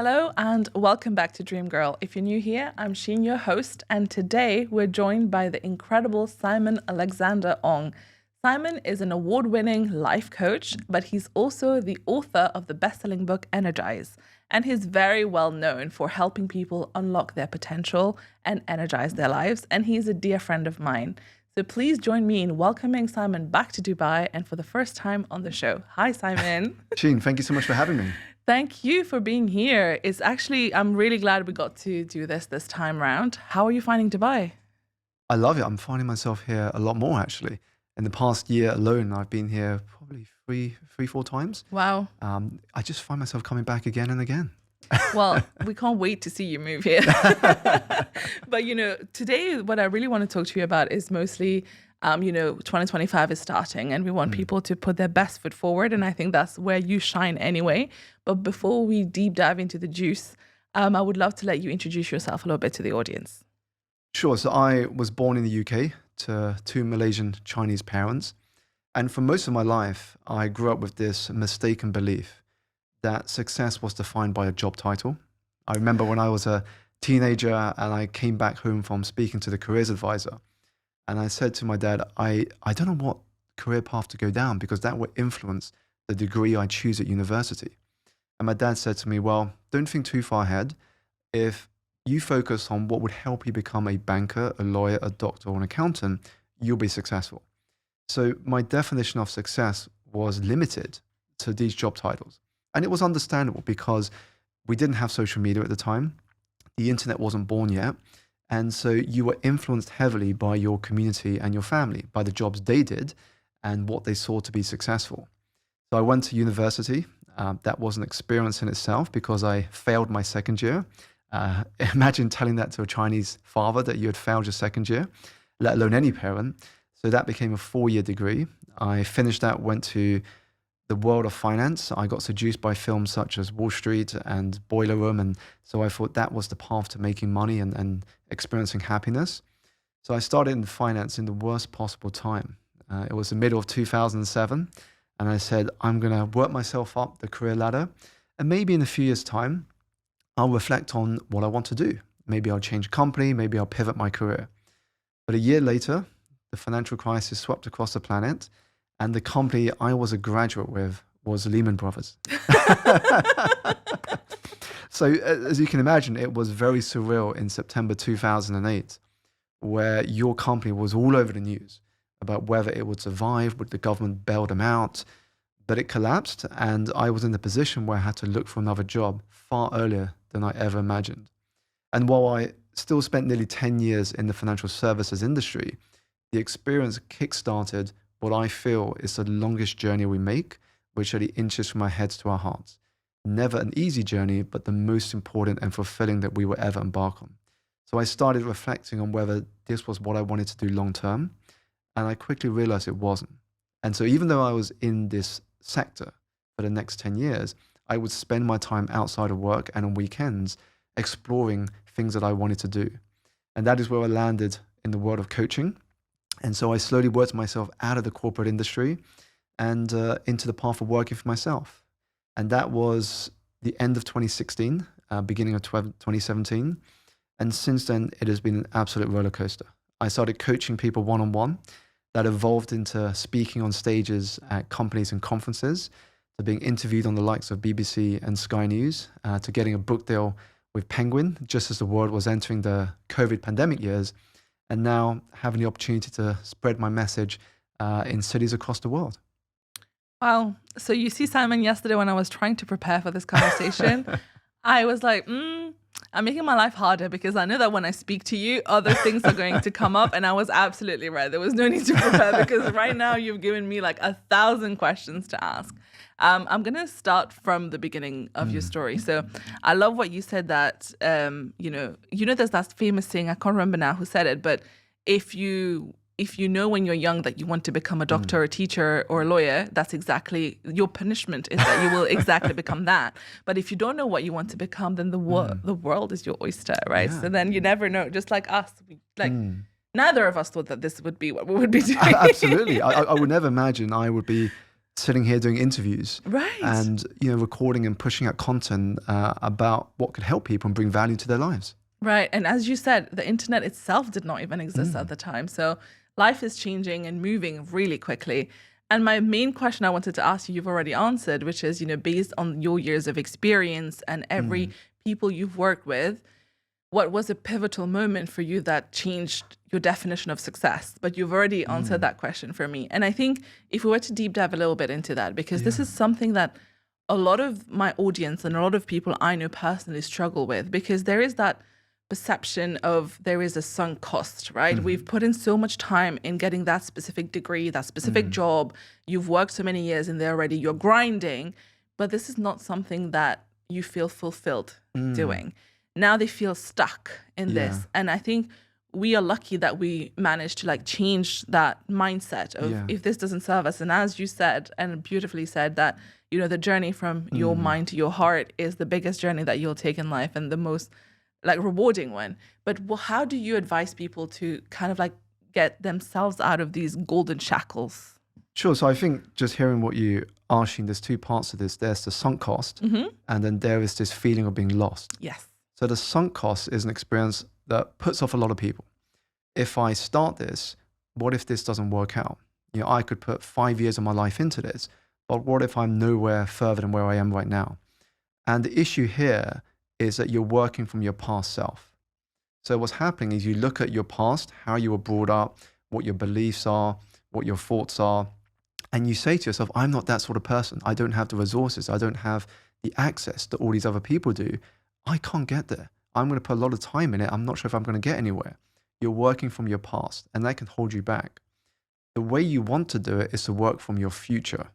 Hello and welcome back to Dream Girl. If you're new here, I'm Sheen, your host, and today we're joined by the incredible Simon Alexander Ong. Simon is an award-winning life coach, but he's also the author of the best-selling book Energize, and he's very well known for helping people unlock their potential and energize their lives, and he's a dear friend of mine. So please join me in welcoming Simon back to Dubai and for the first time on the show. Hi, Simon. Sheen, thank you so much for having me. Thank you for being here. I'm really glad we got to do this time round. How are you finding Dubai? I love it. I'm finding myself here a lot more, actually. In the past year alone, I've been here probably four times. Wow. I just find myself coming back again and again. Well, we can't wait to see you move here. But, today what I really want to talk to you about is mostly 2025 is starting and we want people to put their best foot forward. And I think that's where you shine anyway. But before we deep dive into the juice, I would love to let you introduce yourself a little bit to the audience. Sure. So I was born in the UK to two Malaysian Chinese parents. And for most of my life, I grew up with this mistaken belief that success was defined by a job title. I remember when I was a teenager and I came back home from speaking to the careers advisor. And I said to my dad, I don't know what career path to go down because that would influence the degree I choose at university. And my dad said to me, well, don't think too far ahead. If you focus on what would help you become a banker, a lawyer, a doctor, or an accountant, you'll be successful. So my definition of success was limited to these job titles. And it was understandable because we didn't have social media at the time. The internet wasn't born yet. And so you were influenced heavily by your community and your family, by the jobs they did and what they saw to be successful. So I went to university. That was an experience in itself because I failed my second year. Imagine telling that to a Chinese father that you had failed your second year, let alone any parent. So that became a 4-year degree. I finished that, went to the world of finance. I got seduced by films such as Wall Street and Boiler Room. And so I thought that was the path to making money and experiencing happiness. So I started in finance in the worst possible time. It was the middle of 2007. And I said, I'm going to work myself up the career ladder. And maybe in a few years' time, I'll reflect on what I want to do. Maybe I'll change company. Maybe I'll pivot my career. But a year later, the financial crisis swept across the planet. And the company I was a graduate with was Lehman Brothers. So as you can imagine, it was very surreal in September 2008, where your company was all over the news about whether it would survive, would the government bail them out, but it collapsed. And I was in the position where I had to look for another job far earlier than I ever imagined. And while I still spent nearly 10 years in the financial services industry, the experience kickstarted what I feel is the longest journey we make, which are the inches from our heads to our hearts. Never an easy journey, but the most important and fulfilling that we will ever embark on. So I started reflecting on whether this was what I wanted to do long term, and I quickly realized it wasn't. And so even though I was in this sector for the next 10 years, I would spend my time outside of work and on weekends exploring things that I wanted to do. And that is where I landed in the world of coaching. And so I slowly worked myself out of the corporate industry and into the path of working for myself. And that was the end of 2016, beginning of 2017. And since then, it has been an absolute roller coaster. I started coaching people one-on-one. That evolved into speaking on stages at companies and conferences, to being interviewed on the likes of BBC and Sky News, to getting a book deal with Penguin, just as the world was entering the COVID pandemic years. And now having the opportunity to spread my message in cities across the world. Wow. So you see, Simon, yesterday when I was trying to prepare for this conversation, I was like, I'm making my life harder because I know that when I speak to you, other things are going to come up. And I was absolutely right. There was no need to prepare because right now you've given me like 1,000 questions to ask. I'm going to start from the beginning of your story. So I love what you said that, there's that famous saying, I can't remember now who said it, but if you know when you're young that you want to become a doctor, a teacher, or a lawyer, that's exactly your punishment is that you will exactly become that. But if you don't know what you want to become, then the world is your oyster, right? Yeah. So then you never know. Just like us, neither of us thought that this would be what we would be doing. Absolutely. I would never imagine I would be sitting here doing interviews Right. and, recording and pushing out content about what could help people and bring value to their lives. Right. And as you said, the internet itself did not even exist at the time. So life is changing and moving really quickly. And my main question I wanted to ask you, you've already answered, which is, based on your years of experience and every people you've worked with, what was a pivotal moment for you that changed your definition of success? But you've already answered that question for me. And I think if we were to deep dive a little bit into that, because this is something that a lot of my audience and a lot of people I know personally struggle with, because there is that perception of there is a sunk cost, right? We've put in so much time in getting that specific degree, that specific job. You've worked so many years in there already. You're grinding, but this is not something that you feel fulfilled doing. Now they feel stuck in this. And I think we are lucky that we managed to change that mindset of if this doesn't serve us. And as you said, and beautifully said, that, the journey from your mind to your heart is the biggest journey that you'll take in life and the most rewarding one. But how do you advise people to kind of get themselves out of these golden shackles? Sure. So I think just hearing what you are, Sheen, there's two parts to this. There's the sunk cost, and then there is this feeling of being lost. Yes. So the sunk cost is an experience that puts off a lot of people. If I start this, what if this doesn't work out? I could put 5 years of my life into this, but what if I'm nowhere further than where I am right now? And the issue here is that you're working from your past self. So what's happening is you look at your past, how you were brought up, what your beliefs are, what your thoughts are, and you say to yourself, I'm not that sort of person. I don't have the resources. I don't have the access that all these other people do. I can't get there. I'm going to put a lot of time in it. I'm not sure if I'm going to get anywhere. You're working from your past, and that can hold you back. The way you want to do it is to work from your future.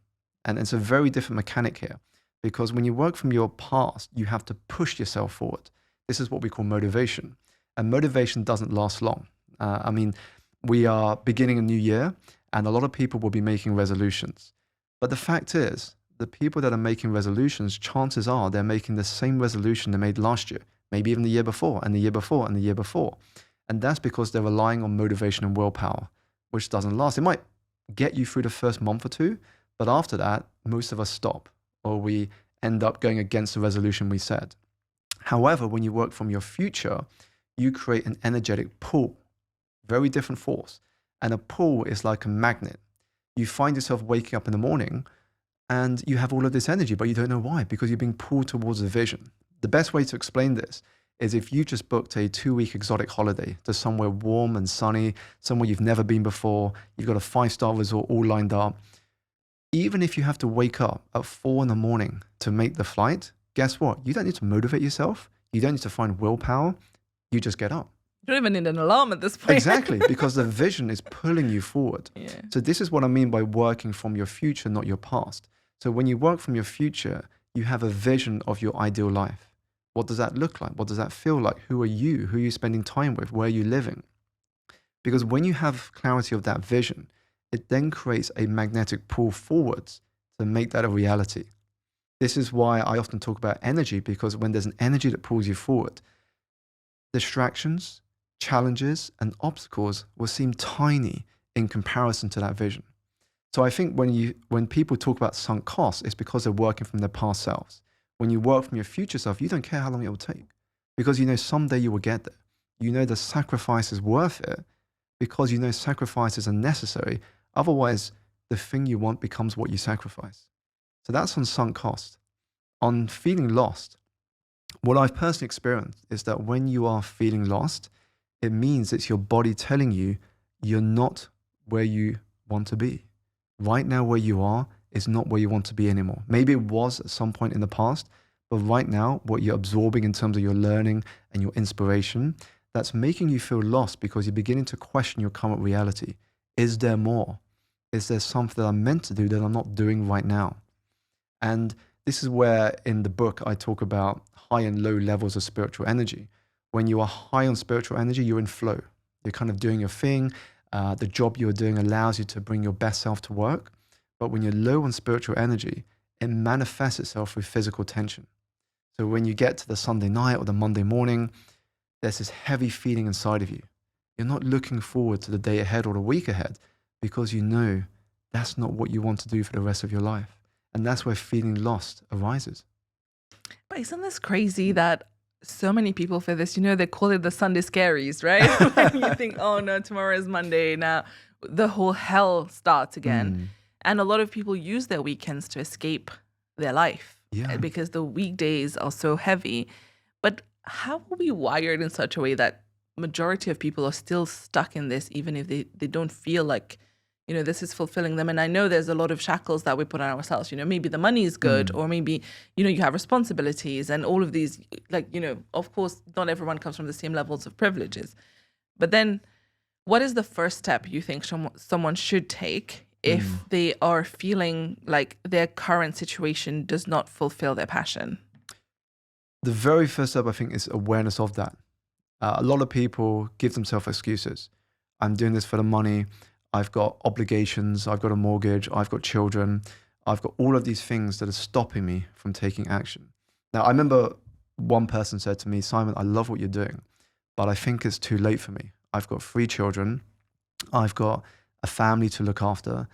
And it's a very different mechanic here, because when you work from your past, you have to push yourself forward. This is what we call motivation. And motivation doesn't last long. We are beginning a new year, and a lot of people will be making resolutions. But the fact is, the people that are making resolutions, chances are they're making the same resolution they made last year, maybe even the year before, and the year before, and the year before. And that's because they're relying on motivation and willpower, which doesn't last. It might get you through the first month or two, but after that, most of us stop, or we end up going against the resolution we set. However, when you work from your future, you create an energetic pull, very different force. And a pull is like a magnet. You find yourself waking up in the morning and you have all of this energy, but you don't know why, because you're being pulled towards a vision. The best way to explain this is if you just booked a 2-week exotic holiday to somewhere warm and sunny, somewhere you've never been before, you've got a 5-star resort all lined up. Even if you have to wake up at 4 a.m. to make the flight, guess what? You don't need to motivate yourself. You don't need to find willpower. You just get up. You don't even need an alarm at this point. Exactly, because the vision is pulling you forward. Yeah. So this is what I mean by working from your future, not your past. So when you work from your future, you have a vision of your ideal life. What does that look like? What does that feel like? Who are you? Who are you spending time with? Where are you living? Because when you have clarity of that vision, it then creates a magnetic pull forwards to make that a reality. This is why I often talk about energy, because when there's an energy that pulls you forward, distractions, challenges, and obstacles will seem tiny in comparison to that vision. So I think when people talk about sunk costs, it's because they're working from their past selves. When you work from your future self, you don't care how long it will take, because you know someday you will get there. You know the sacrifice is worth it because you know sacrifices are necessary. Otherwise, the thing you want becomes what you sacrifice. So that's on sunk cost. On feeling lost, what I've personally experienced is that when you are feeling lost, it means it's your body telling you you're not where you want to be. Right now, where you are is not where you want to be anymore. Maybe it was at some point in the past, but right now, what you're absorbing in terms of your learning and your inspiration, that's making you feel lost because you're beginning to question your current reality. Is there more? Is there something that I'm meant to do that I'm not doing right now? And this is where in the book I talk about high and low levels of spiritual energy. When you are high on spiritual energy, you're in flow. You're kind of doing your thing. The job you're doing allows you to bring your best self to work. But when you're low on spiritual energy, it manifests itself with physical tension. So when you get to the Sunday night or the Monday morning, there's this heavy feeling inside of you. You're not looking forward to the day ahead or the week ahead because you know that's not what you want to do for the rest of your life. And that's where feeling lost arises. But isn't this crazy that so many people feel this? You know, they call it the Sunday scaries, right? When you think, oh no, tomorrow is Monday. Now the whole hell starts again. And a lot of people use their weekends to escape their life because the weekdays are so heavy. But how are we wired in such a way that majority of people are still stuck in this, even if they don't feel like, you know, this is fulfilling them? And I know there's a lot of shackles that we put on ourselves. You know, maybe the money is good, or maybe, you know, you have responsibilities and all of these, like, you know, of course, not everyone comes from the same levels of privileges. But then what is the first step you think someone should take if they are feeling like their current situation does not fulfill their passion? The very first step, I think, is awareness of that. A lot of people give themselves excuses. I'm doing this for the money. I've got obligations. I've got a mortgage. I've got children. I've got all of these things that are stopping me from taking action. Now, I remember one person said to me, Simon, I love what you're doing, but I think it's too late for me. I've got 3 children. I've got a family to look after.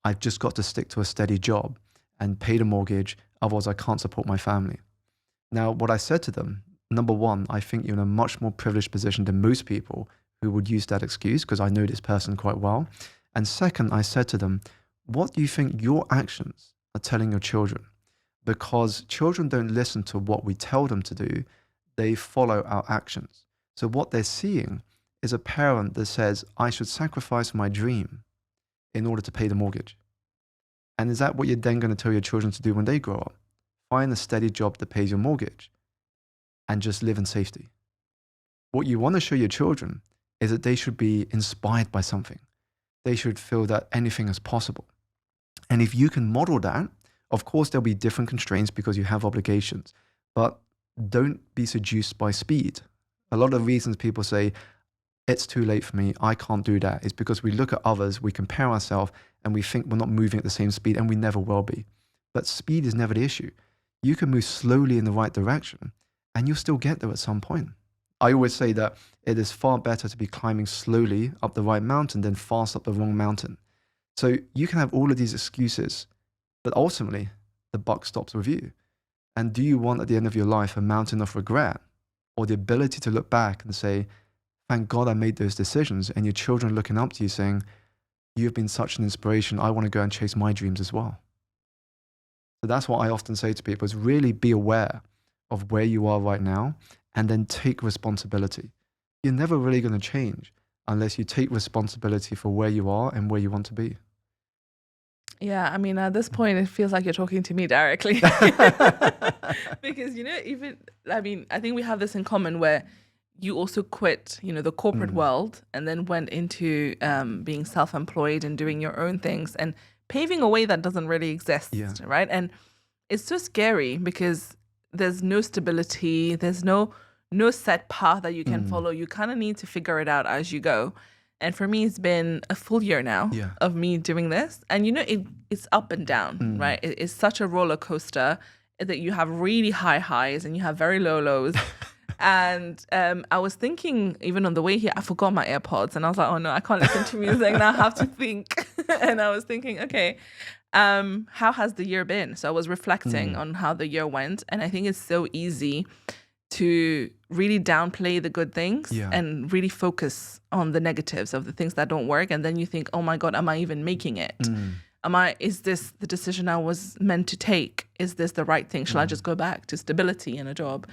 I've just got to stick to a steady job and pay the mortgage. Otherwise, I can't support my family. Now, what I said to them, number one, I think you're in a much more privileged position than most people who would use that excuse, because I know this person quite well. And second, I said to them, what do you think your actions are telling your children? Because children don't listen to what we tell them to do. They follow our actions. So what they're seeing is a parent that says, I should sacrifice my dream in order to pay the mortgage. And is that what you're then going to tell your children to do when they grow up? Find a steady job that pays your mortgage and just live in safety. What you want to show your children is that they should be inspired by something. They should feel that anything is possible. And if you can model that, of course, there'll be different constraints because you have obligations, but don't be seduced by speed. A lot of reasons people say, it's too late for me, I can't do that, is because we look at others, we compare ourselves, and we think we're not moving at the same speed, and we never will be. But speed is never the issue. You can move slowly in the right direction, and you'll still get there at some point. I always say that it is far better to be climbing slowly up the right mountain than fast up the wrong mountain. So you can have all of these excuses, but ultimately, the buck stops with you. And do you want at the end of your life a mountain of regret, or the ability to look back and say, thank God I made those decisions, and your children looking up to you saying, you've been such an inspiration, I want to go and chase my dreams as well. So that's what I often say to people, is really be aware of where you are right now and then take responsibility. You're never really going to change unless you take responsibility for where you are and where you want to be. Yeah, I mean, at this point, it feels like you're talking to me directly. Because, you know, I think we have this in common where you also quit, you know, the corporate world and then went into being self-employed and doing your own things and paving a way that doesn't really exist, right? And it's so scary because there's no stability, there's no set path that you can follow. You kind of need to figure it out as you go. And for me, it's been a full year now of me doing this. And, you know, it's up and down, right? It's such a roller coaster that you have really high highs and you have very low lows. And I was thinking, even on the way here, I forgot my AirPods. And I was like, oh, no, I can't listen to music. Now I have to think. And I was thinking, okay, how has the year been? So I was reflecting on how the year went. And I think it's so easy to really downplay the good things and really focus on the negatives of the things that don't work. And then you think, oh my God, am I even making it? Is this the decision I was meant to take? Is this the right thing? Shall I just go back to stability and a job?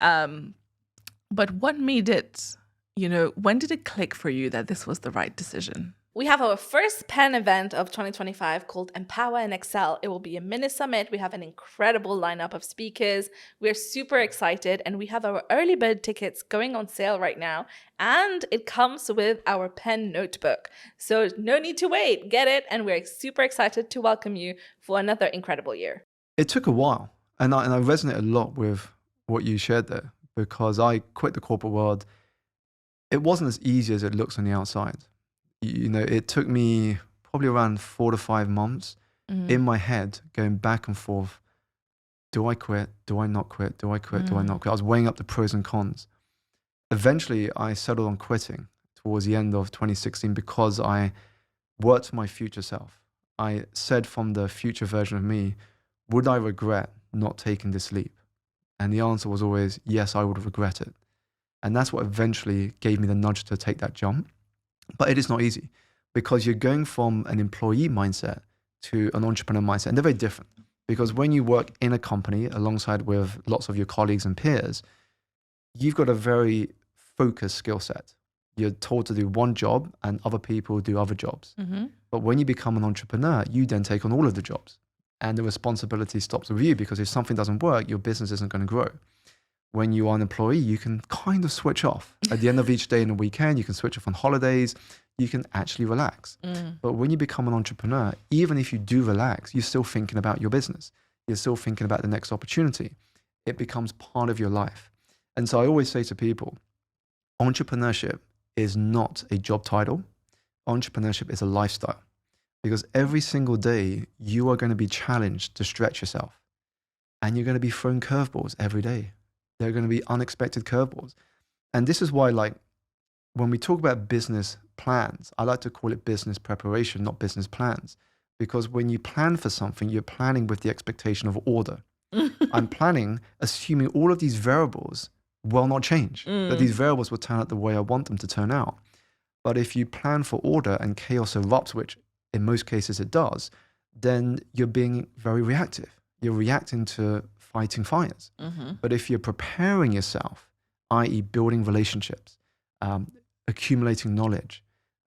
But what made it, you know, when did it click for you that this was the right decision? We have our first PEN event of 2025 called Empower and Excel. It will be a mini summit. We have an incredible lineup of speakers. We're super excited, and we have our early bird tickets going on sale right now. And it comes with our pen notebook. So no need to wait. Get it. And we're super excited to welcome you for another incredible year. It took a while, and I resonate a lot with what you shared there, because I quit the corporate world. It wasn't as easy as it looks on the outside. You know, it took me probably around 4 to 5 months in my head going back and forth. Do I quit? Do I not quit? Do I quit? Do I not quit? I was weighing up the pros and cons. Eventually, I settled on quitting towards the end of 2016 because I worked for my future self. I said from the future version of me, would I regret not taking this leap? And the answer was always, yes, I would regret it. And that's what eventually gave me the nudge to take that jump. But it is not easy because you're going from an employee mindset to an entrepreneur mindset. And they're very different because when you work in a company alongside with lots of your colleagues and peers, you've got a very focused skill set. You're told to do one job and other people do other jobs. But when you become an entrepreneur, you then take on all of the jobs and the responsibility stops with you because if something doesn't work, your business isn't going to grow. When you are an employee, you can kind of switch off. At the end of each day and the weekend, you can switch off on holidays, you can actually relax. But when you become an entrepreneur, even if you do relax, you're still thinking about your business. You're still thinking about the next opportunity. It becomes part of your life. And so I always say to people, entrepreneurship is not a job title. Entrepreneurship is a lifestyle because every single day you are going to be challenged to stretch yourself and you're going to be thrown curveballs every day. There are going to be unexpected curveballs. And this is why, like, when we talk about business plans, I like to call it business preparation, not business plans. Because when you plan for something, you're planning with the expectation of order. I'm planning, assuming all of these variables will not change, that these variables will turn out the way I want them to turn out. But if you plan for order and chaos erupts, which in most cases it does, then you're being very reactive. You're reacting to fighting fires. But if you're preparing yourself, i.e. building relationships, accumulating knowledge,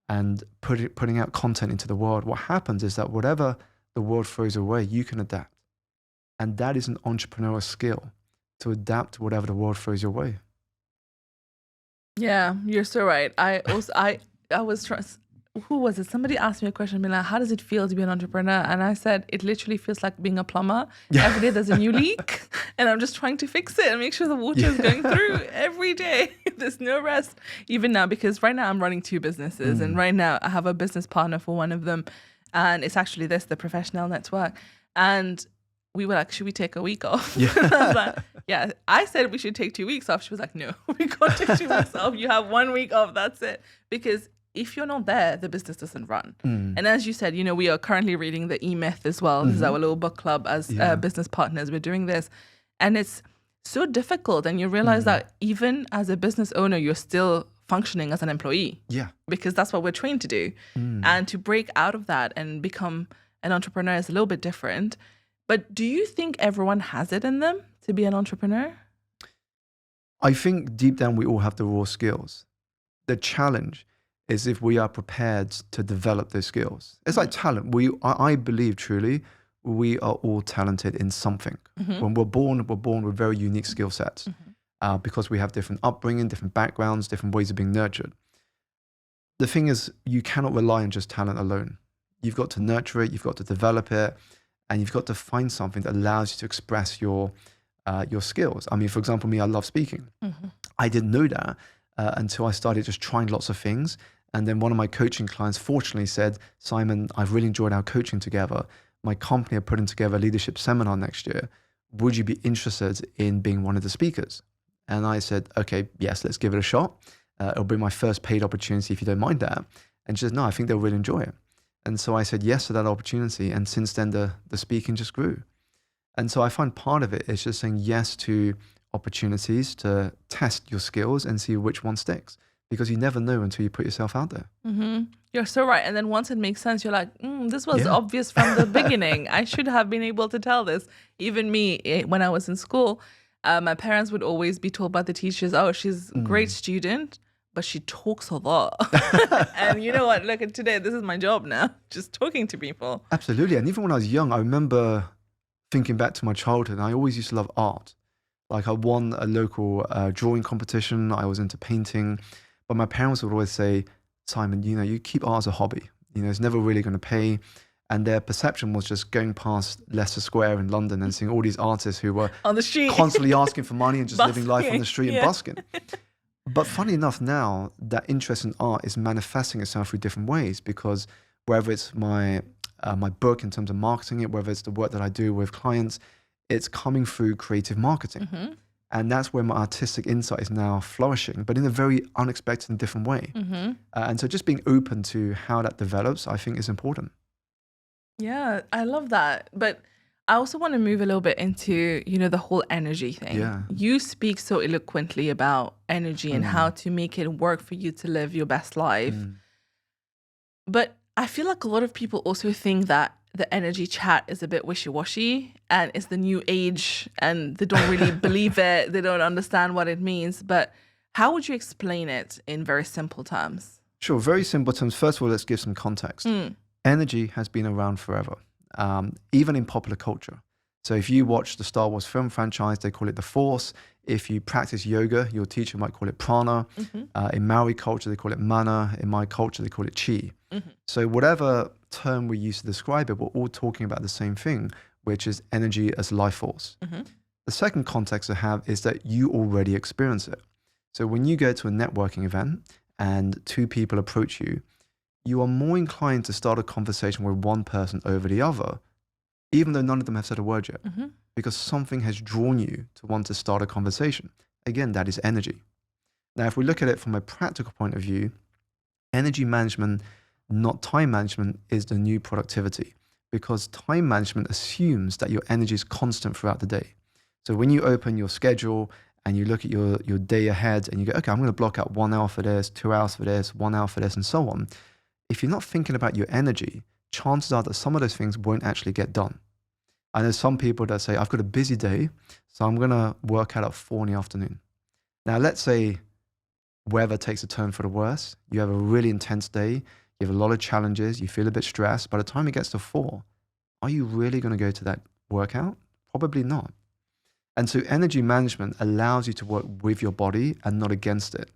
and putting out content into the world, what happens is that whatever the world throws away, you can adapt. And that is an entrepreneurial skill, to adapt to whatever the world throws your way. Yeah, you're so right. I was trying. Who was it? Somebody asked me a question, being like, how does it feel to be an entrepreneur? And I said, it literally feels like being a plumber. Every day there's a new leak and I'm just trying to fix it and make sure the water is going through every day. There's no rest. Even now, because right now I'm running 2 businesses and right now I have a business partner for one of them. And it's actually the professional network. And we were like, should we take a week off? Yeah. I was like, yeah. I said we should take 2 weeks off. She was like, no, we can't take 2 weeks off. You have 1 week off. That's it. Because if you're not there, the business doesn't run. And as you said, we are currently reading the E-Myth as well. This is our little book club as business partners. We're doing this. And it's so difficult. And you realize that even as a business owner, you're still functioning as an employee. Yeah. Because that's what we're trained to do. And to break out of that and become an entrepreneur is a little bit different. But do you think everyone has it in them to be an entrepreneur? I think deep down we all have the raw skills. The challenge is if we are prepared to develop those skills. It's like talent. I believe truly we are all talented in something. When we're born with very unique skill sets because we have different upbringing, different backgrounds, different ways of being nurtured. The thing is, you cannot rely on just talent alone. You've got to nurture it, you've got to develop it, and you've got to find something that allows you to express your skills. I mean, for example, me, I love speaking. I didn't know that until I started just trying lots of things. And then one of my coaching clients fortunately said, Simon, I've really enjoyed our coaching together. My company are putting together a leadership seminar next year. Would you be interested in being one of the speakers? And I said, okay, yes, let's give it a shot. It'll be my first paid opportunity if you don't mind that. And she said, no, I think they'll really enjoy it. And so I said yes to that opportunity. And since then, the speaking just grew. And so I find part of it is just saying yes to opportunities to test your skills and see which one sticks. Because you never know until you put yourself out there. You're so right. And then once it makes sense, you're like, this was obvious from the beginning. I should have been able to tell this. Even me, when I was in school, my parents would always be told by the teachers, oh, she's a great student, but she talks a lot. And you know what? Look at today, this is my job now, just talking to people. Absolutely. And even when I was young, I remember thinking back to my childhood, I always used to love art. Like I won a local drawing competition. I was into painting. But my parents would always say, Simon, you keep art as a hobby. It's never really going to pay. And their perception was just going past Leicester Square in London and seeing all these artists who were on the street, constantly asking for money and just busking, living life on the street and busking. But funny enough, now that interest in art is manifesting itself through different ways because whether it's my book in terms of marketing it, whether it's the work that I do with clients, it's coming through creative marketing. And that's where my artistic insight is now flourishing, but in a very unexpected and different way. And so just being open to how that develops, I think is important. Yeah, I love that. But I also want to move a little bit into, the whole energy thing. Yeah. You speak so eloquently about energy and how to make it work for you to live your best life. But I feel like a lot of people also think that the energy chat is a bit wishy-washy and it's the new age and they don't really believe it. They don't understand what it means. But how would you explain it in very simple terms? Sure, very simple terms. First of all, let's give some context. Energy has been around forever, even in popular culture. So if you watch the Star Wars film franchise, they call it the Force. If you practice yoga, your teacher might call it prana. In Maori culture, they call it mana. In my culture, they call it chi. So whatever term we use to describe it, we're all talking about the same thing, which is energy as life force. The second context I have is that you already experience it. So when you go to a networking event and two people approach you, you are more inclined to start a conversation with one person over the other, even though none of them have said a word yet, because something has drawn you to want to start a conversation. Again, that is energy. Now, if we look at it from a practical point of view, energy management, not time management, is the new productivity, because time management assumes that your energy is constant throughout the day. So when you open your schedule and you look at your day ahead and you go, okay, I'm going to block out 1 hour for this, 2 hours for this, 1 hour for this, and so on. If you're not thinking about your energy, chances are that some of those things won't actually get done. I know some people that say, I've got a busy day, so I'm going to work out at 4 in the afternoon. Now, let's say weather takes a turn for the worse. You have a really intense day. You have a lot of challenges. You feel a bit stressed. By the time it gets to 4, are you really going to go to that workout? Probably not. And so energy management allows you to work with your body and not against it.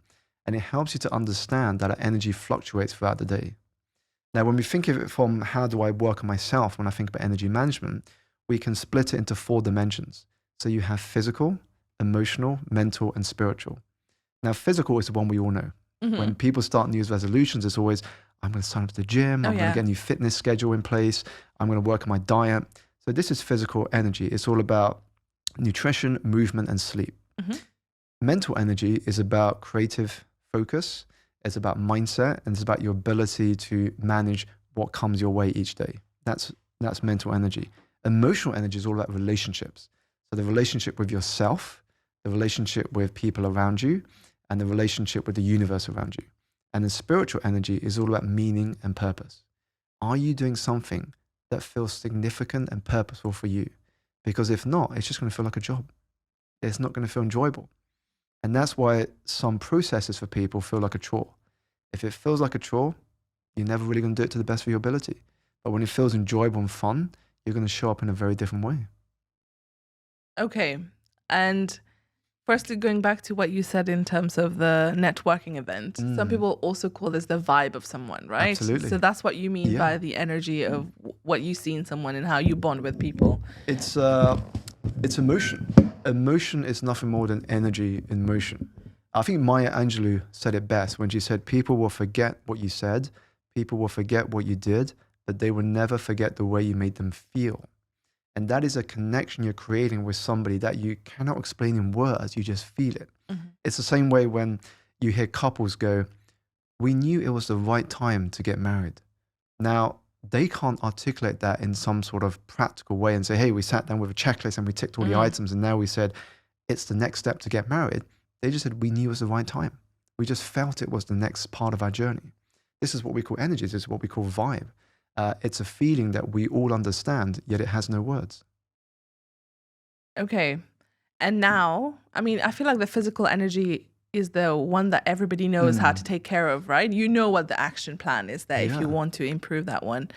And it helps you to understand that our energy fluctuates throughout the day. Now, when we think of it from how do I work on myself when I think about energy management, we can split it into 4 dimensions. So you have physical, emotional, mental, and spiritual. Now, physical is the one we all know. When people start New Year's resolutions, it's always, I'm going to sign up to the gym. I'm going to get a new fitness schedule in place. I'm going to work on my diet. So this is physical energy. It's all about nutrition, movement, and sleep. Mental energy is about creative focus. It's about mindset, and it's about your ability to manage what comes your way each day. That's mental energy. Emotional energy is all about relationships. So the relationship with yourself, the relationship with people around you, and the relationship with the universe around you. And the spiritual energy is all about meaning and purpose. Are you doing something that feels significant and purposeful for you? Because if not, it's just going to feel like a job. It's not going to feel enjoyable. And that's why some processes for people feel like a chore. If it feels like a chore, you're never really going to do it to the best of your ability. But when it feels enjoyable and fun, you're going to show up in a very different way. Okay. And firstly, going back to what you said in terms of the networking event, some people also call this the vibe of someone, right? Absolutely. So that's what you mean by the energy of what you see in someone and how you bond with people. It's emotion. Emotion is nothing more than energy in motion. I think Maya Angelou said it best when she said, people will forget what you said, people will forget what you did, but they will never forget the way you made them feel. And that is a connection you're creating with somebody that you cannot explain in words, you just feel it. It's the same way when you hear couples go, we knew it was the right time to get married. Now, they can't articulate that in some sort of practical way and say, hey, we sat down with a checklist and we ticked all the items and now we said, it's the next step to get married. They just said, we knew it was the right time. We just felt it was the next part of our journey. This is what we call energy. This is what we call vibe. It's a feeling that we all understand, yet it has no words. Okay. And now, I mean, I feel like the physical energy is the one that everybody knows how to take care of, right? You know what the action plan is there if you want to improve that one.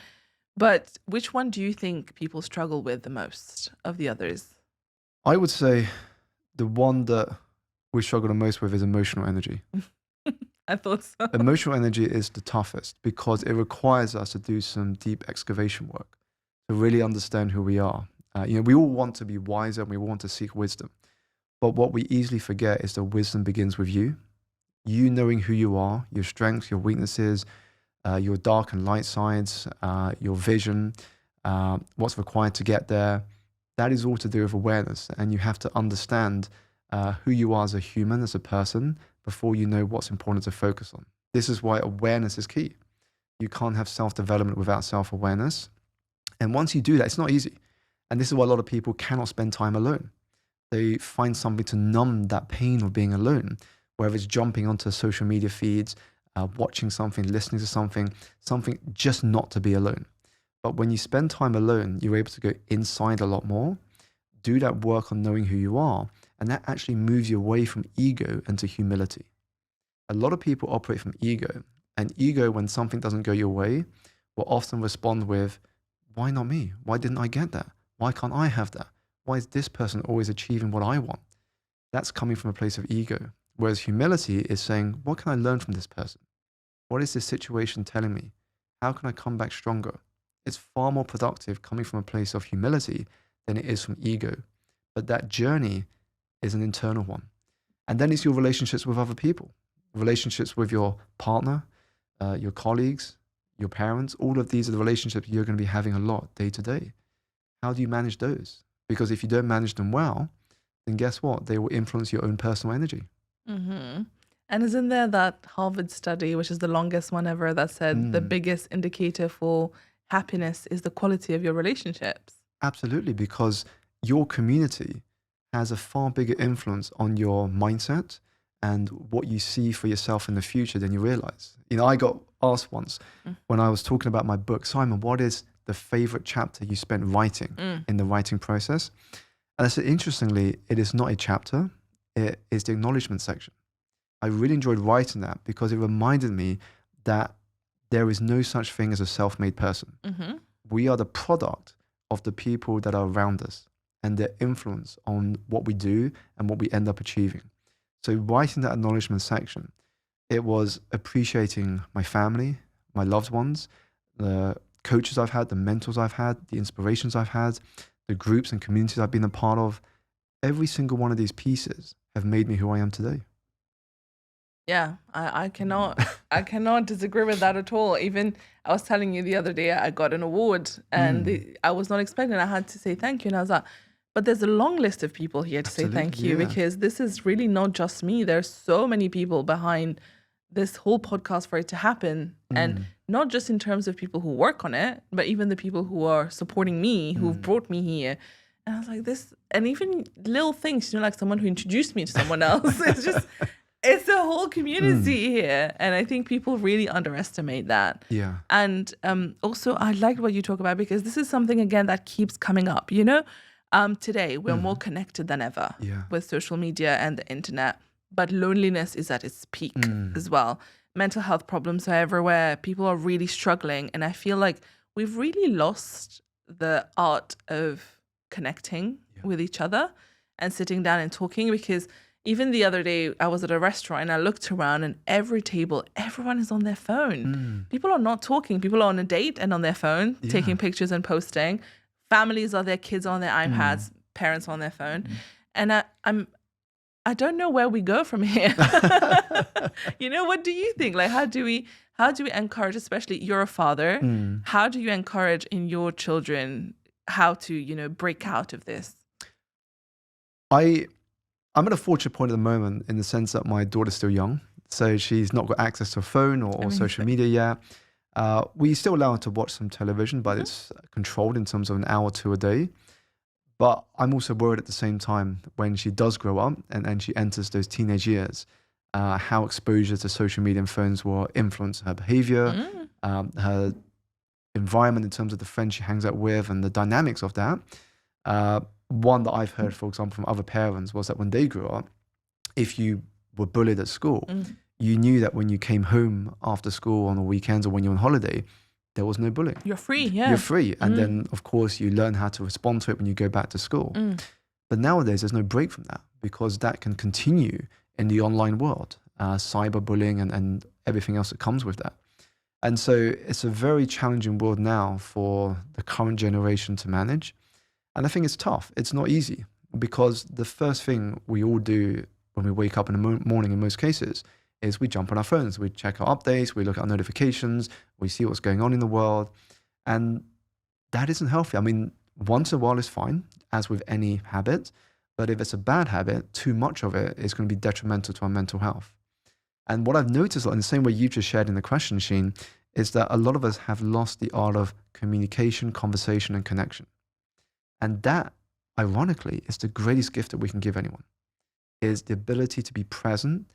But which one do you think people struggle with the most of the others? I would say the one that we struggle the most with is emotional energy. I thought so. Emotional energy is the toughest because it requires us to do some deep excavation work to really understand who we are. We all want to be wiser and we all want to seek wisdom. But what we easily forget is that wisdom begins with you. You knowing who you are, your strengths, your weaknesses, your dark and light sides, your vision, what's required to get there. That is all to do with awareness. And you have to understand who you are as a human, as a person, before you know what's important to focus on. This is why awareness is key. You can't have self-development without self-awareness. And once you do that, it's not easy. And this is why a lot of people cannot spend time alone. They find something to numb that pain of being alone, whether it's jumping onto social media feeds, watching something, listening to something just not to be alone. But when you spend time alone, you're able to go inside a lot more, do that work on knowing who you are, and that actually moves you away from ego into humility. A lot of people operate from ego, and ego, when something doesn't go your way, will often respond with, why not me? Why didn't I get that? Why can't I have that? Why is this person always achieving what I want? That's coming from a place of ego. Whereas humility is saying, what can I learn from this person? What is this situation telling me? How can I come back stronger? It's far more productive coming from a place of humility than it is from ego. But that journey is an internal one. And then it's your relationships with other people, relationships with your partner, your colleagues, your parents. All of these are the relationships you're going to be having a lot day to day. How do you manage those? Because if you don't manage them well, then guess what? They will influence your own personal energy. Mm-hmm. And isn't there that Harvard study, which is the longest one ever, that said the biggest indicator for happiness is the quality of your relationships? Absolutely, because your community has a far bigger influence on your mindset and what you see for yourself in the future than you realize. You know, I got asked once when I was talking about my book, Simon, what is the favorite chapter you spent writing in the writing process? And I said, interestingly, it is not a chapter, it is the acknowledgement section. I really enjoyed writing that because it reminded me that there is no such thing as a self-made person. We are the product of the people that are around us and their influence on what we do and what we end up achieving. So writing that acknowledgement section, it was appreciating my family, my loved ones, the coaches I've had, the mentors I've had, the inspirations I've had, the groups and communities I've been a part of. Every single one of these pieces have made me who I am today. Yeah, I cannot disagree with that at all. Even I was telling you the other day, I got an award and I was not expecting. I had to say thank you, and I was like, but there's a long list of people here to say thank you because this is really not just me. There's so many people behind this whole podcast for it to happen, and not just in terms of people who work on it, but even the people who are supporting me, who've brought me here. And I was like, this, and even little things, you know, like someone who introduced me to someone else. It's just. It's a whole community here. And I think people really underestimate that. Yeah. And also, I liked what you talk about because this is something, again, that keeps coming up. You know, today we're more connected than ever with social media and the internet. But loneliness is at its peak as well. Mental health problems are everywhere. People are really struggling. And I feel like we've really lost the art of connecting with each other and sitting down and talking, because even the other day, I was at a restaurant and I looked around and every table, everyone is on their phone. People are not talking. People are on a date and on their phone, taking pictures and posting. Families are their kids on their iPads, parents on their phone. And I don't know where we go from here. You know, what do you think? Like, how do we encourage, especially you're a father, how do you encourage in your children how to, you know, break out of this? I'm at a fortunate point at the moment in the sense that my daughter's still young. So she's not got access to a phone or social media yet. We still allow her to watch some television, but it's controlled in terms of an hour or two a day. But I'm also worried at the same time when she does grow up and she enters those teenage years, how exposure to social media and phones will influence her behavior, her environment in terms of the friends she hangs out with and the dynamics of that. One that I've heard, for example, from other parents was that when they grew up, if you were bullied at school, you knew that when you came home after school on the weekends or when you're on holiday, there was no bullying. You're free, yeah. You're free. And then, of course, you learn how to respond to it when you go back to school. But nowadays, there's no break from that because that can continue in the online world, cyberbullying and everything else that comes with that. And so it's a very challenging world now for the current generation to manage. And I think it's tough. It's not easy because the first thing we all do when we wake up in the morning in most cases is we jump on our phones. We check our updates, we look at our notifications, we see what's going on in the world. And that isn't healthy. I mean, once in a while is fine, as with any habit. But if it's a bad habit, too much of it is going to be detrimental to our mental health. And what I've noticed, in the same way you've just shared in the question, Sheen, is that a lot of us have lost the art of communication, conversation, and connection. And that, ironically, is the greatest gift that we can give anyone, is the ability to be present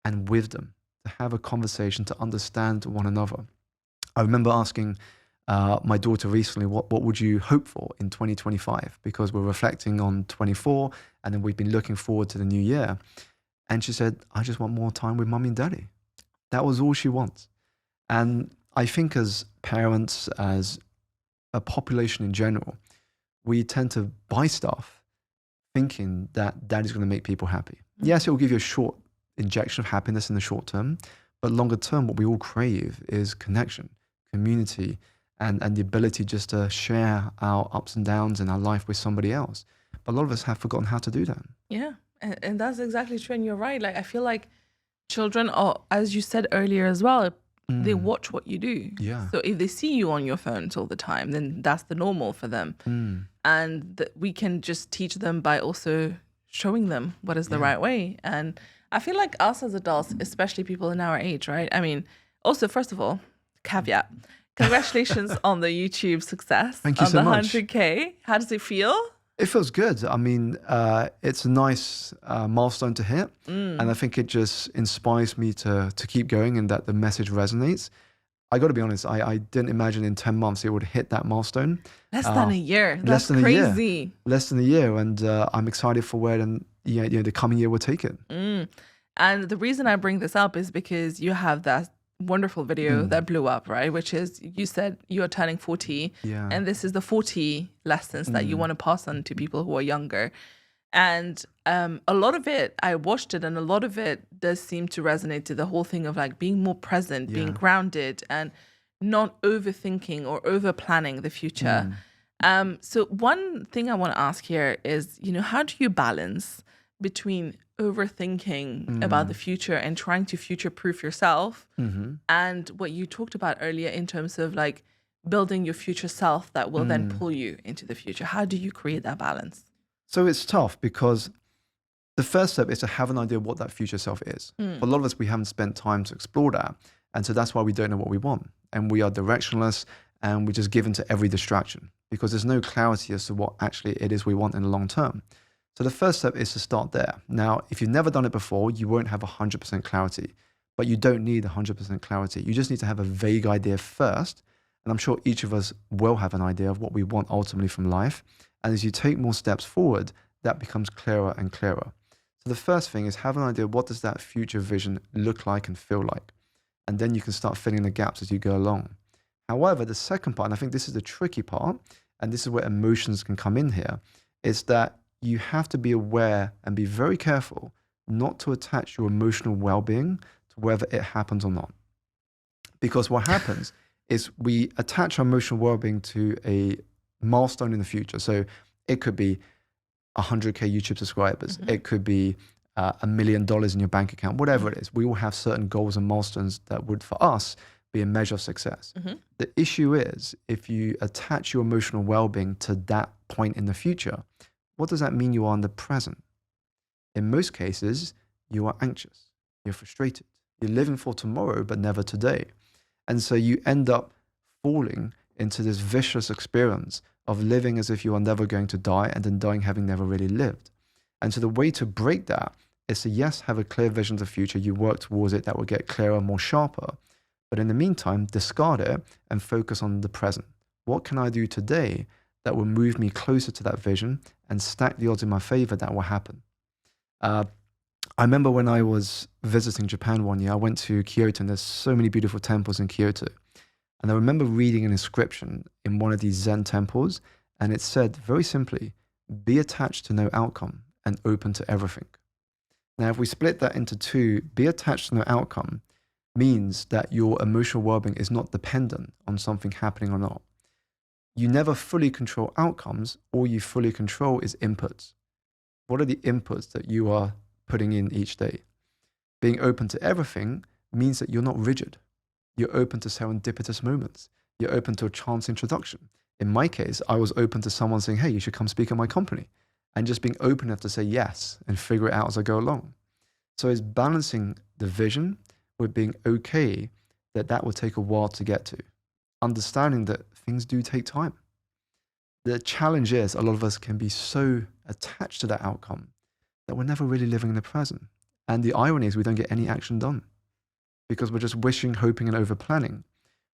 and with them, to have a conversation, to understand one another. I remember asking my daughter recently, what would you hope for in 2025? Because we're reflecting on 24, and then we've been looking forward to the new year. And she said, I just want more time with mommy and daddy. That was all she wants. And I think as parents, as a population in general, we tend to buy stuff thinking that that is going to make people happy. Yes, it will give you a short injection of happiness in the short term, but longer term, what we all crave is connection, community, and the ability just to share our ups and downs in our life with somebody else. But a lot of us have forgotten how to do that. Yeah, and that's exactly true. And you're right. Like, I feel like children are, as you said earlier as well, they watch what you do. Yeah. So if they see you on your phones all the time, then that's the normal for them. And we can just teach them by also showing them what is the right way. And I feel like us as adults, especially people in our age, right? I mean, also, first of all, caveat, congratulations on the YouTube success. Thank you on so the much. 100K. How does it feel? It feels good. I mean, it's a nice milestone to hit. And I think it just inspires me to keep going and that the message resonates. I got to be honest, I didn't imagine in 10 months it would hit that milestone. Less than a year. Less That's than a year. crazy. Less than a year. And I'm excited for where the coming year will take it. And the reason I bring this up is because you have that wonderful video that blew up, right? Which is, you said you're turning 40, and this is the 40 lessons that you want to pass on to people who are younger. And a lot of it, I watched it, and a lot of it does seem to resonate to the whole thing of like being more present, being grounded, and not overthinking or over planning the future. So one thing I want to ask here is, how do you balance between overthinking about the future and trying to future-proof yourself and what you talked about earlier in terms of like building your future self that will then pull you into the future? How do you create that balance? So it's tough because the first step is to have an idea what that future self is. For a lot of us, we haven't spent time to explore that. And so that's why we don't know what we want. And we are directionless, and we're just given to every distraction because there's no clarity as to what actually it is we want in the long term. So the first step is to start there. Now, if you've never done it before, you won't have 100% clarity, but you don't need 100% clarity. You just need to have a vague idea first. And I'm sure each of us will have an idea of what we want ultimately from life. And as you take more steps forward, that becomes clearer and clearer. So the first thing is have an idea, what does that future vision look like and feel like? And then you can start filling the gaps as you go along. However, the second part, and I think this is the tricky part, and this is where emotions can come in here, is that you have to be aware and be very careful not to attach your emotional well-being to whether it happens or not. Because what happens is we attach our emotional well-being to a milestone in the future. So it could be 100K YouTube subscribers. It could be $1 million in your bank account, whatever it is. We all have certain goals and milestones that would, for us, be a measure of success. The issue is if you attach your emotional well-being to that point in the future, what does that mean you are in the present? In most cases, you are anxious, you're frustrated, you're living for tomorrow, but never today. And so you end up falling into this vicious experience of living as if you are never going to die and then dying having never really lived. And so the way to break that is to, yes, have a clear vision of the future, you work towards it, that will get clearer, more sharper. But in the meantime, discard it and focus on the present. What can I do today that will move me closer to that vision and stack the odds in my favor that will happen? I remember when I was visiting Japan one year, I went to Kyoto, and there's so many beautiful temples in Kyoto. And I remember reading an inscription in one of these Zen temples, and it said very simply, be attached to no outcome and open to everything. Now, if we split that into two, be attached to no outcome means that your emotional well-being is not dependent on something happening or not. You never fully control outcomes. All you fully control is inputs. What are the inputs that you are putting in each day? Being open to everything means that you're not rigid. You're open to serendipitous moments. You're open to a chance introduction. In my case, I was open to someone saying, hey, you should come speak at my company. And just being open enough to say yes and figure it out as I go along. So it's balancing the vision with being okay that will take a while to get to. Understanding that things do take time. The challenge is a lot of us can be so attached to that outcome that we're never really living in the present. And the irony is we don't get any action done because we're just wishing, hoping, and over planning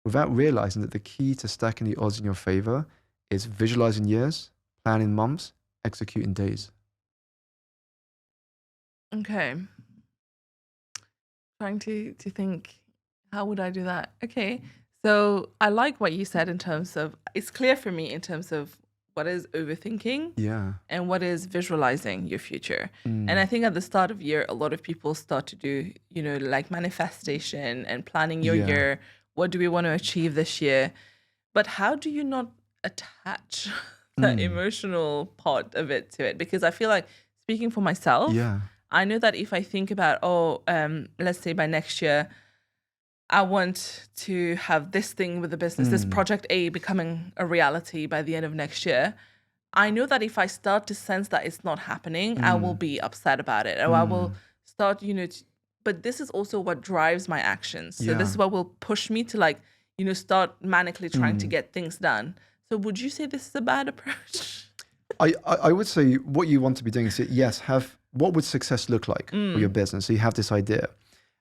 without realizing that the key to stacking the odds in your favor is visualizing years, planning months, executing days. Okay. Trying to think, how would I do that? Okay. So I like what you said in terms of, it's clear for me in terms of what is overthinking Yeah. and what is visualizing your future. Mm. And I think at the start of year, a lot of people start to do, like manifestation and planning your Yeah. year. What do we want to achieve this year? But how do you not attach the emotional part of it to it? Because I feel like, speaking for myself, Yeah. I know that if I think about, let's say by next year, I want to have this thing with the business, this project A becoming a reality by the end of next year. I know that if I start to sense that it's not happening, I will be upset about it. Or I will start, but this is also what drives my actions. So this is what will push me to start manically trying to get things done. So would you say this is a bad approach? I would say what you want to be doing is, yes, what would success look like for your business? So you have this idea.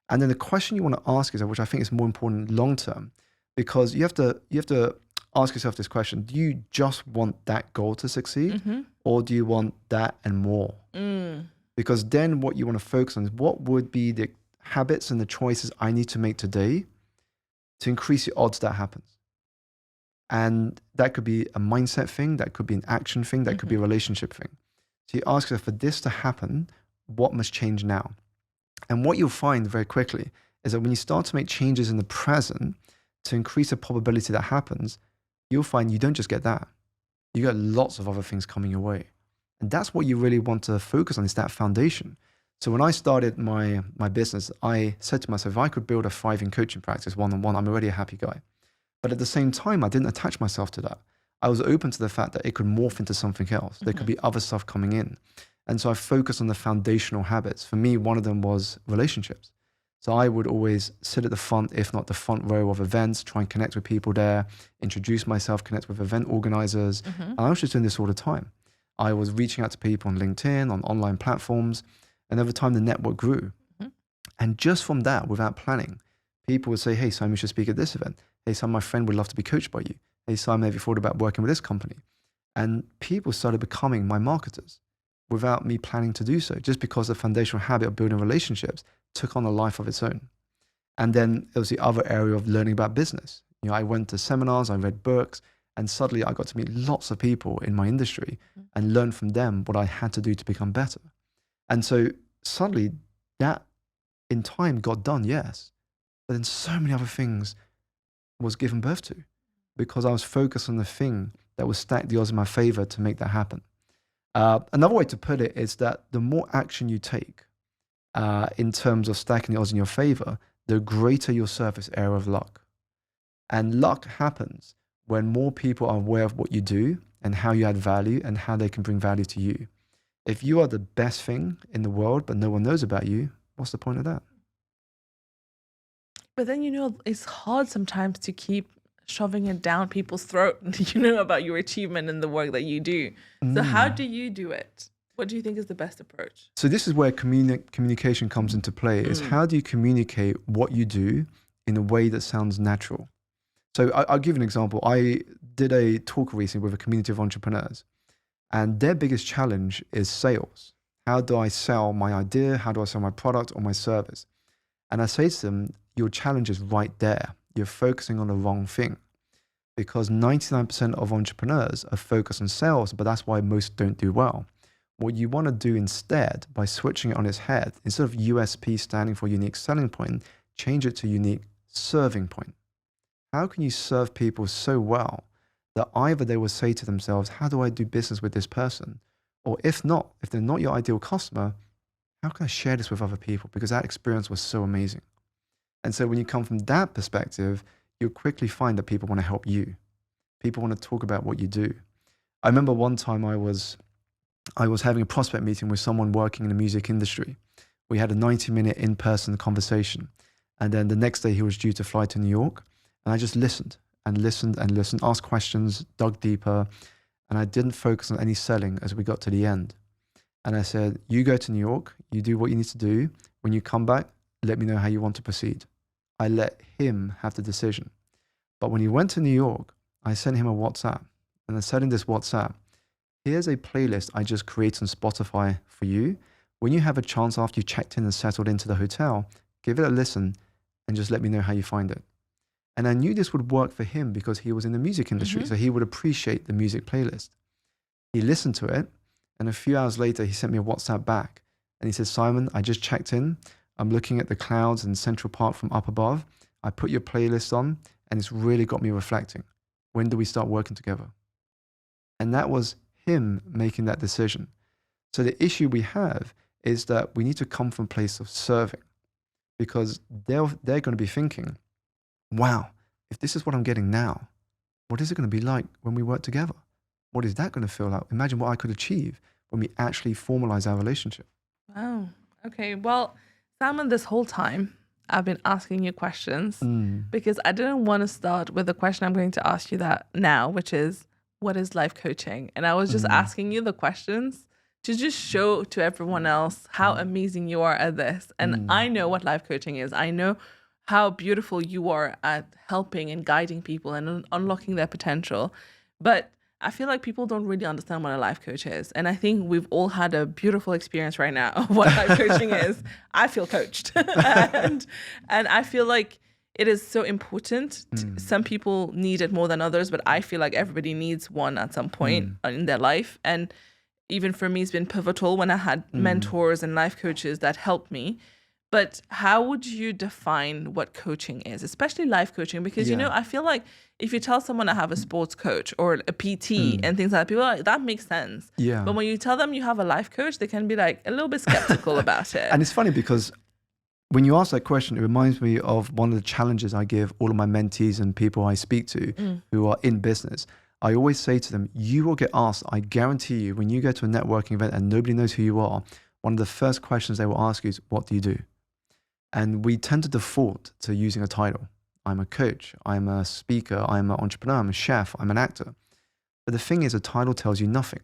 And then the question you want to ask yourself, which I think is more important long term, because you have to ask yourself this question: do you just want that goal to succeed, or do you want that and more? Because then what you want to focus on is what would be the habits and the choices I need to make today to increase the odds that happens. And that could be a mindset thing, that could be an action thing, that could be a relationship thing. So you ask yourself, for this to happen, what must change now? And what you'll find very quickly is that when you start to make changes in the present to increase the probability that happens, you'll find you don't just get that. You get lots of other things coming your way. And that's what you really want to focus on, is that foundation. So when I started my business, I said to myself, if I could build a thriving coaching practice one-on-one, I'm already a happy guy. But at the same time, I didn't attach myself to that. I was open to the fact that it could morph into something else. There could be other stuff coming in. And so I focused on the foundational habits. For me, one of them was relationships. So I would always sit at the front, if not the front row of events, try and connect with people there, introduce myself, connect with event organizers. And I was just doing this all the time. I was reaching out to people on LinkedIn, on online platforms, and over time the network grew. And just from that, without planning, people would say, hey, Simon, you should speak at this event. Hey, Simon, my friend would love to be coached by you. Hey, Simon, have you thought about working with this company? And people started becoming my marketers without me planning to do so, just because the foundational habit of building relationships took on a life of its own. And then there was the other area of learning about business. I went to seminars, I read books, and suddenly I got to meet lots of people in my industry and learn from them what I had to do to become better. And so suddenly that in time got done, yes, but then so many other things was given birth to because I was focused on the thing that would stack the odds in my favor to make that happen. Another way to put it is that the more action you take in terms of stacking the odds in your favor, the greater your surface area of luck. And luck happens when more people are aware of what you do and how you add value and how they can bring value to you. If you are the best thing in the world, but no one knows about you, what's the point of that? But then, it's hard sometimes to keep shoving it down people's throat, about your achievement and the work that you do. So how do you do it? What do you think is the best approach? So this is where communication comes into play, is how do you communicate what you do in a way that sounds natural? So I'll give you an example. I did a talk recently with a community of entrepreneurs, and their biggest challenge is sales. How do I sell my idea? How do I sell my product or my service? And I say to them, your challenge is right there. You're focusing on the wrong thing, because 99% of entrepreneurs are focused on sales, but that's why most don't do well. What you want to do instead, by switching it on its head, instead of USP standing for unique selling point, change it to unique serving point. How can you serve people so well that either they will say to themselves, how do I do business with this person? Or if not, if they're not your ideal customer, how can I share this with other people? Because that experience was so amazing. And so when you come from that perspective, you'll quickly find that people want to help you. People want to talk about what you do. I remember one time I was having a prospect meeting with someone working in the music industry. We had a 90-minute in-person conversation. And then the next day he was due to fly to New York. And I just listened and listened and listened, asked questions, dug deeper. And I didn't focus on any selling as we got to the end. And I said, you go to New York, you do what you need to do. When you come back, let me know how you want to proceed. I let him have the decision. But when he went to New York, I sent him a WhatsApp. And I said in this WhatsApp, here's a playlist I just created on Spotify for you. When you have a chance after you checked in and settled into the hotel, give it a listen and just let me know how you find it. And I knew this would work for him because he was in the music industry, so he would appreciate the music playlist. He listened to it, and a few hours later, he sent me a WhatsApp back. And he said, Simon, I just checked in. I'm looking at the clouds in Central Park from up above. I put your playlist on, and it's really got me reflecting. When do we start working together? And that was him making that decision. So the issue we have is that we need to come from a place of serving, because they're going to be thinking, wow, if this is what I'm getting now, what is it going to be like when we work together? What is that going to feel like? Imagine what I could achieve when we actually formalize our relationship. Wow. Okay. Well, Simon, this whole time I've been asking you questions because I didn't want to start with the question I'm going to ask you that now, which is, what is life coaching? And I was just asking you the questions to just show to everyone else how amazing you are at this. And I know what life coaching is. I know how beautiful you are at helping and guiding people and unlocking their potential. But I feel like people don't really understand what a life coach is. And I think we've all had a beautiful experience right now of what life coaching is. I feel coached. and I feel like it is so important. Some people need it more than others, but I feel like everybody needs one at some point in their life. And even for me, it's been pivotal when I had mentors and life coaches that helped me. But how would you define what coaching is, especially life coaching? Because, you know, I feel like if you tell someone I have a sports coach or a PT and things like that, people are like, that makes sense. Yeah. But when you tell them you have a life coach, they can be like a little bit skeptical about it. And it's funny because when you ask that question, it reminds me of one of the challenges I give all of my mentees and people I speak to who are in business. I always say to them, you will get asked, I guarantee you, when you go to a networking event and nobody knows who you are, one of the first questions they will ask you is, what do you do? And we tend to default to using a title. I'm a coach, I'm a speaker, I'm an entrepreneur, I'm a chef, I'm an actor. But the thing is, a title tells you nothing.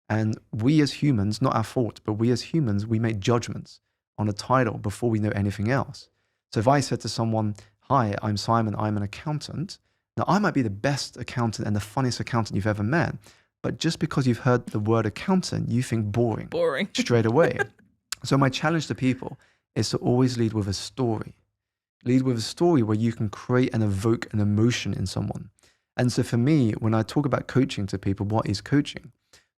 And we as humans, not our fault, but we as humans, we make judgments on a title before we know anything else. So if I said to someone, hi, I'm Simon, I'm an accountant. Now, I might be the best accountant and the funniest accountant you've ever met, but just because you've heard the word accountant, you think boring straight away. So my challenge to people is to always lead with a story. Lead with a story where you can create and evoke an emotion in someone. And so for me, when I talk about coaching to people, what is coaching?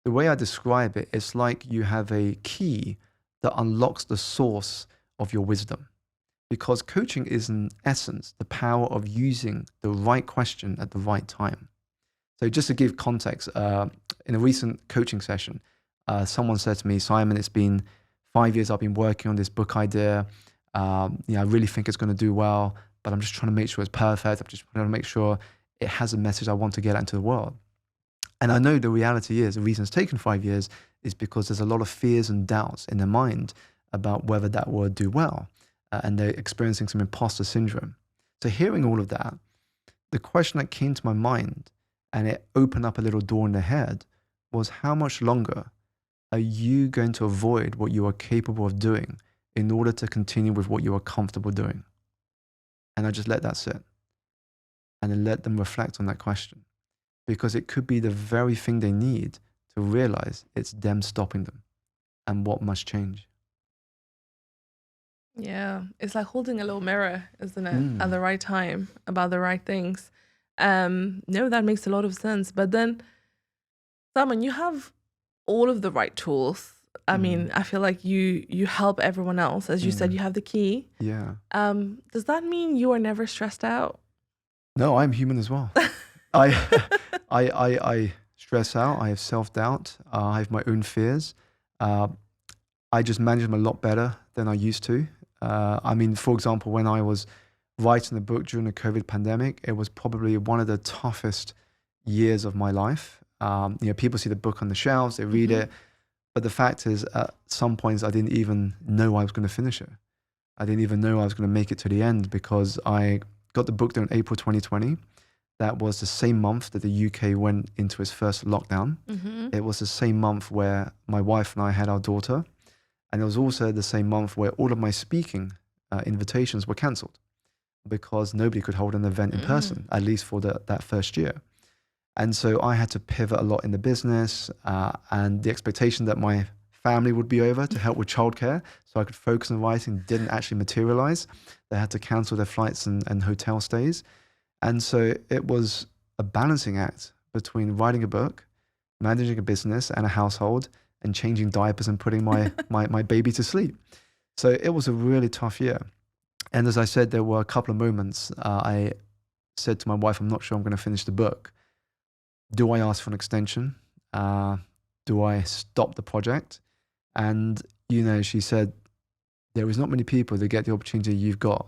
The way I describe it, it's like you have a key that unlocks the source of your wisdom. Because coaching is, in essence, the power of using the right question at the right time. So just to give context, in a recent coaching session, someone said to me, Simon, it's been 5 years I've been working on this book idea. I really think it's going to do well, but I'm just trying to make sure it's perfect. I'm just trying to make sure it has a message I want to get out into the world. And I know the reality is, the reason it's taken 5 years is because there's a lot of fears and doubts in their mind about whether that will do well. And they're experiencing some imposter syndrome. So hearing all of that, the question that came to my mind, and it opened up a little door in their head, was how much longer are you going to avoid what you are capable of doing in order to continue with what you are comfortable doing? And I just let that sit and then let them reflect on that question, because it could be the very thing they need to realize it's them stopping them and what must change. Yeah, it's like holding a little mirror, isn't it? At the right time about the right things. No, that makes a lot of sense. But then, Simon, you have all of the right tools. I mean, I feel like you help everyone else. As you said, you have the key. Yeah. Does that mean you are never stressed out? No, I'm human as well. I stress out. I have self-doubt. I have my own fears. I just manage them a lot better than I used to. I mean, for example, when I was writing the book during the COVID pandemic, it was probably one of the toughest years of my life. People see the book on the shelves, they read it, but the fact is, at some points, I didn't even know I was going to finish it. I didn't even know I was going to make it to the end because I got the book done in April 2020. That was the same month that the UK went into its first lockdown. It was the same month where my wife and I had our daughter. And it was also the same month where all of my speaking invitations were cancelled because nobody could hold an event in person, at least for that first year. And so I had to pivot a lot in the business and the expectation that my family would be over to help with childcare so I could focus on writing didn't actually materialize. They had to cancel their flights and hotel stays. And so it was a balancing act between writing a book, managing a business and a household, and changing diapers and putting my baby to sleep. So it was a really tough year. And as I said, there were a couple of moments I said to my wife, I'm not sure I'm going to finish the book. Do I ask for an extension? Do I stop the project? And, she said, there is not many people that get the opportunity you've got.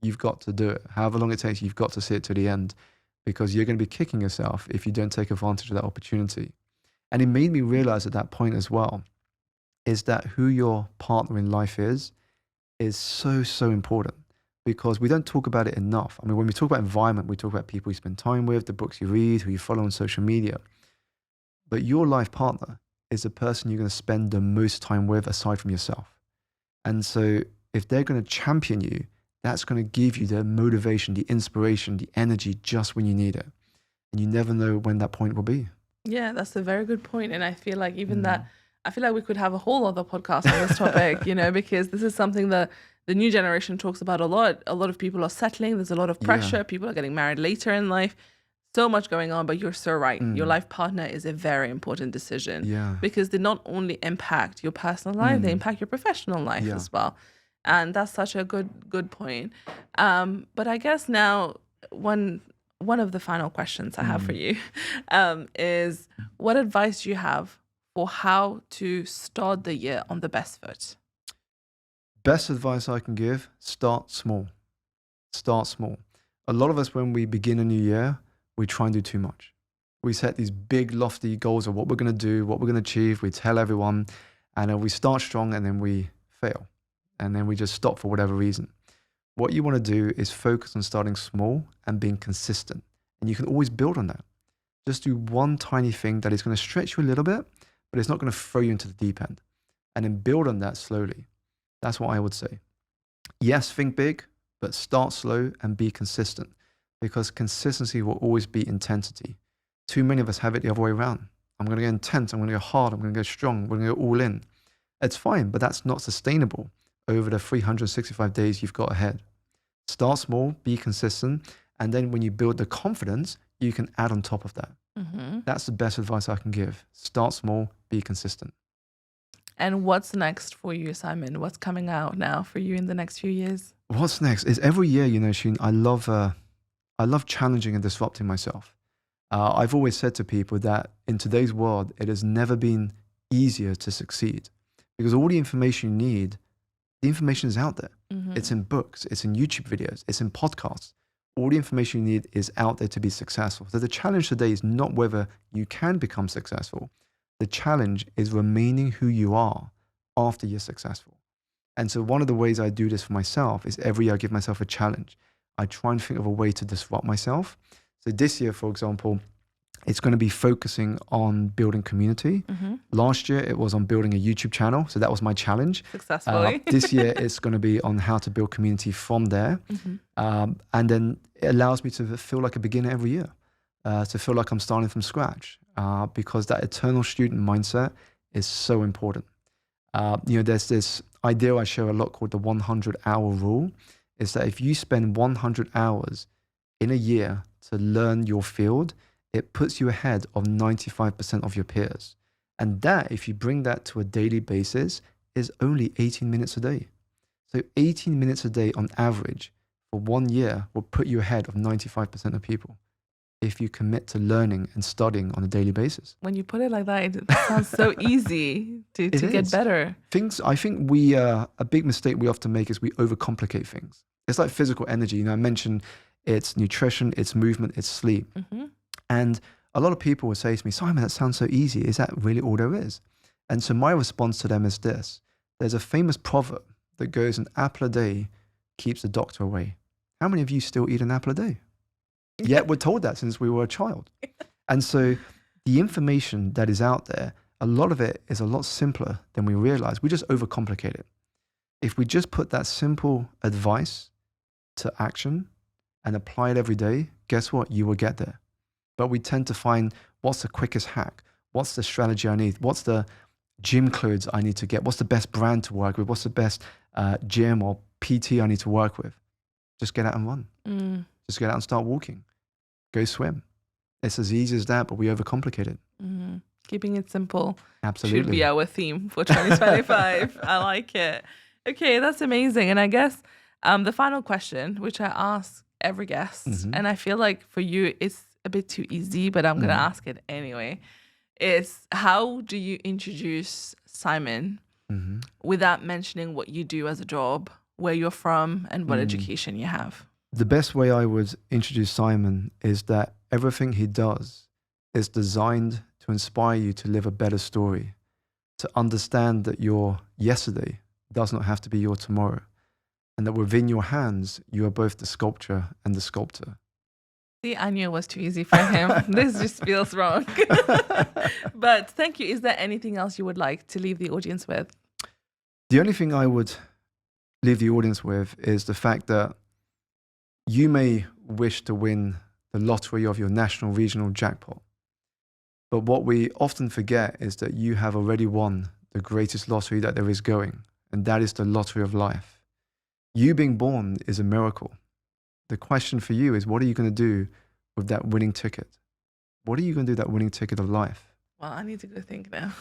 You've got to do it. However long it takes, you've got to see it to the end because you're going to be kicking yourself if you don't take advantage of that opportunity. And it made me realize at that point as well, is that who your partner in life is so, so important because we don't talk about it enough. I mean, when we talk about environment, we talk about people you spend time with, the books you read, who you follow on social media. But your life partner is the person you're going to spend the most time with aside from yourself. And so if they're going to champion you, that's going to give you the motivation, the inspiration, the energy just when you need it. And you never know when that point will be. Yeah, that's a very good point. And I feel like I feel like we could have a whole other podcast on this topic, because this is something that the new generation talks about a lot. A lot of people are settling. There's a lot of pressure. Yeah. People are getting married later in life. So much going on, but you're so right. Your life partner is a very important decision because they not only impact your personal life, they impact your professional life as well. And that's such a good point. But I guess now one of the final questions I have for you is what advice do you have for how to start the year on the best foot? Best advice I can give, start small. Start small. A lot of us, when we begin a new year, we try and do too much. We set these big, lofty goals of what we're going to do, what we're going to achieve. We tell everyone, and we start strong and then we fail. And then we just stop for whatever reason. What you want to do is focus on starting small and being consistent. And you can always build on that. Just do one tiny thing that is going to stretch you a little bit, but it's not going to throw you into the deep end. And then build on that slowly. That's what I would say. Yes, think big, but start slow and be consistent. Because consistency will always beat intensity. Too many of us have it the other way around. I'm going to go intense, I'm going to go hard, I'm going to go strong, we're going to go all in. It's fine, but that's not sustainable over the 365 days you've got ahead. Start small, be consistent, and then when you build the confidence, you can add on top of that. That's the best advice I can give. Start small, be consistent. And what's next for you, Simon? What's coming out now for you in the next few years? What's next? Is every year, Sheen, I love challenging and disrupting myself. I've always said to people that in today's world, it has never been easier to succeed because all the information you need, the information is out there. It's in books, it's in YouTube videos, it's in podcasts. All the information you need is out there to be successful. So the challenge today is not whether you can become successful. The challenge is remaining who you are after you're successful. And so one of the ways I do this for myself is every year I give myself a challenge. I try and think of a way to disrupt myself. So this year, for example, it's going to be focusing on building community. Last year, it was on building a YouTube channel. So that was my challenge. Successfully. This year, it's going to be on how to build community from there. And then it allows me to feel like a beginner every year, to feel like I'm starting from scratch, because that eternal student mindset is so important. There's this idea I share a lot called the 100-hour rule. Is that if you spend 100 hours in a year to learn your field, it puts you ahead of 95% of your peers. And that, if you bring that to a daily basis, is only 18 minutes a day. So 18 minutes a day on average for 1 year will put you ahead of 95% of people if you commit to learning and studying on a daily basis. When you put it like that, it sounds so easy to get better. I think a big mistake we often make is we overcomplicate things. It's like physical energy. I mentioned it's nutrition, it's movement, it's sleep. And a lot of people will say to me, Simon, that sounds so easy. Is that really all there is? And so my response to them is this. There's a famous proverb that goes, an apple a day keeps the doctor away. How many of you still eat an apple a day? Yet we're told that since we were a child. And so the information that is out there, a lot of it is a lot simpler than we realize. We just overcomplicate it. If we just put that simple advice to action and apply it every day, guess what? You will get there. But we tend to find, what's the quickest hack? What's the strategy I need? What's the gym clothes I need to get? What's the best brand to work with? What's the best gym or PT I need to work with? Just get out and run. Just get out and start walking. Go swim. It's as easy as that, but we overcomplicate it. Keeping it simple Absolutely should be our theme for 2025. I like it. Okay, that's amazing. And I guess the final question, which I ask every guest, and I feel like for you it's a bit too easy, but I'm going to ask it anyway, is how do you introduce Simon without mentioning what you do as a job, where you're from, and what education you have? The best way I would introduce Simon is that everything he does is designed to inspire you to live a better story, to understand that your yesterday does not have to be your tomorrow, and that within your hands, you are both the sculptor and the sculptor. See, I knew it was too easy for him. This just feels wrong. But thank you. Is there anything else you would like to leave the audience with? The only thing I would leave the audience with is the fact that you may wish to win the lottery of your national regional jackpot. But what we often forget is that you have already won the greatest lottery that there is going, and that is the lottery of life. You being born is a miracle. The question for you is, what are you going to do with that winning ticket? What are you going to do with that winning ticket of life? Well, I need to go think now.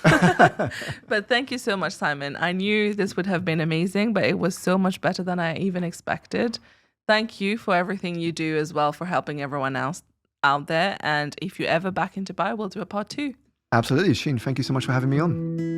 But thank you so much, Simon. I knew this would have been amazing, but it was so much better than I even expected. Thank you for everything you do as well, for helping everyone else out there. And if you're ever back in Dubai, we'll do a part 2. Absolutely, Sheen. Thank you so much for having me on.